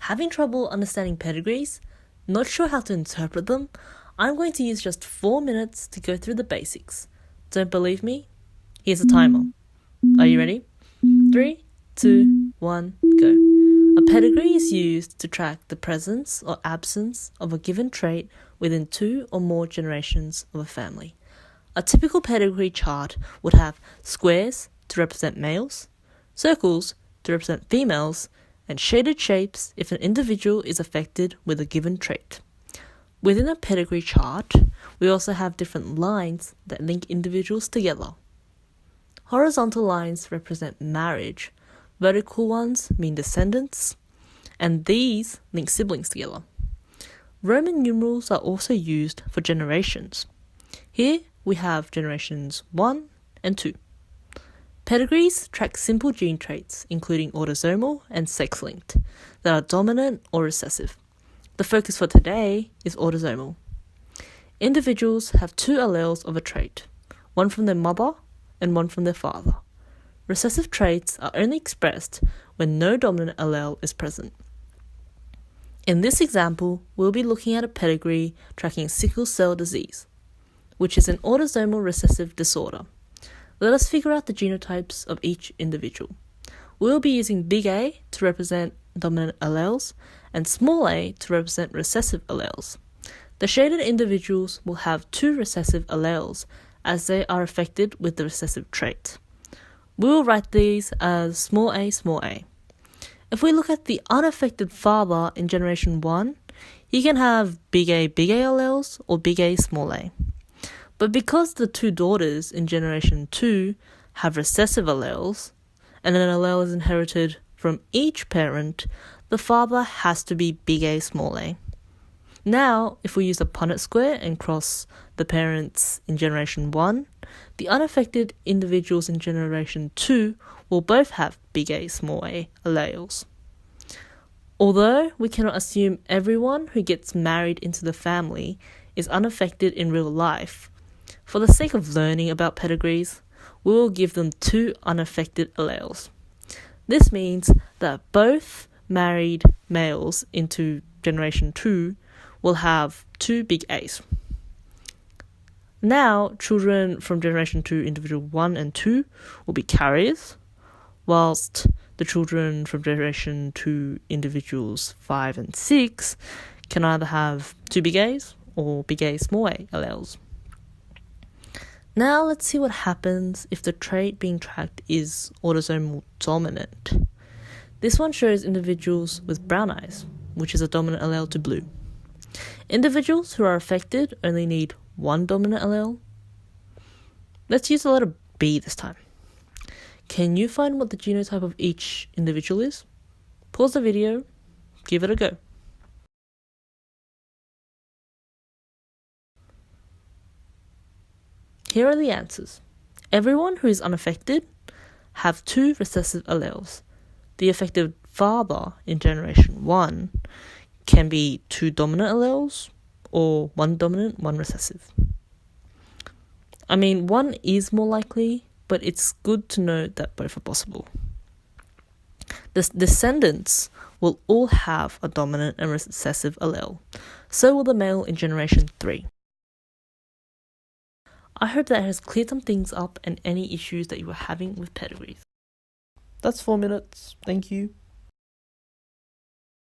Having trouble understanding pedigrees? Not sure how to interpret them? I'm going to use just 4 minutes to go through the basics. Don't believe me? Here's a timer. Are you ready? 3, 2, 1, go. A pedigree is used to track the presence or absence of a given trait within 2 or more generations of a family. A typical pedigree chart would have squares to represent males, circles to represent females, and shaded shapes if an individual is affected with a given trait. Within a pedigree chart, we also have different lines that link individuals together. Horizontal lines represent marriage, vertical ones mean descendants, and these link siblings together. Roman numerals are also used for generations. Here we have generations 1 and 2. Pedigrees track simple gene traits, including autosomal and sex-linked, that are dominant or recessive. The focus for today is autosomal. Individuals have 2 alleles of a trait, one from their mother and one from their father. Recessive traits are only expressed when no dominant allele is present. In this example, we'll be looking at a pedigree tracking sickle cell disease, which is an autosomal recessive disorder. Let us figure out the genotypes of each individual. We'll be using big A to represent dominant alleles and small a to represent recessive alleles. The shaded individuals will have 2 recessive alleles as they are affected with the recessive trait. We'll write these as small a, small a. If we look at the unaffected father in generation 1, he can have big A alleles or big A, small a. But because the 2 daughters in generation 2 have recessive alleles, and an allele is inherited from each parent, the father has to be big A, small a. Now, if we use a Punnett square and cross the parents in generation 1, the unaffected individuals in generation 2 will both have big A, small a alleles. Although we cannot assume everyone who gets married into the family is unaffected in real life, for the sake of learning about pedigrees, we will give them 2 unaffected alleles. This means that both married males into generation 2 will have 2 big A's. Now, children from generation 2, individual 1 and 2 will be carriers, whilst the children from generation 2, individuals 5 and 6 can either have 2 big A's or big A, small a alleles. Now let's see what happens if the trait being tracked is autosomal dominant. This one shows individuals with brown eyes, which is a dominant allele to blue. Individuals who are affected only need 1 dominant allele. Let's use the letter B this time. Can you find what the genotype of each individual is? Pause the video, give it a go. Here are the answers. Everyone who is unaffected have 2 recessive alleles. The affected father in generation 1 can be 2 dominant alleles or 1 dominant, 1 recessive. I mean, 1 is more likely, but it's good to know that both are possible. The descendants will all have a dominant and recessive allele. So will the male in generation 3. I hope that has cleared some things up and any issues that you were having with pedigrees. That's 4 minutes. Thank you.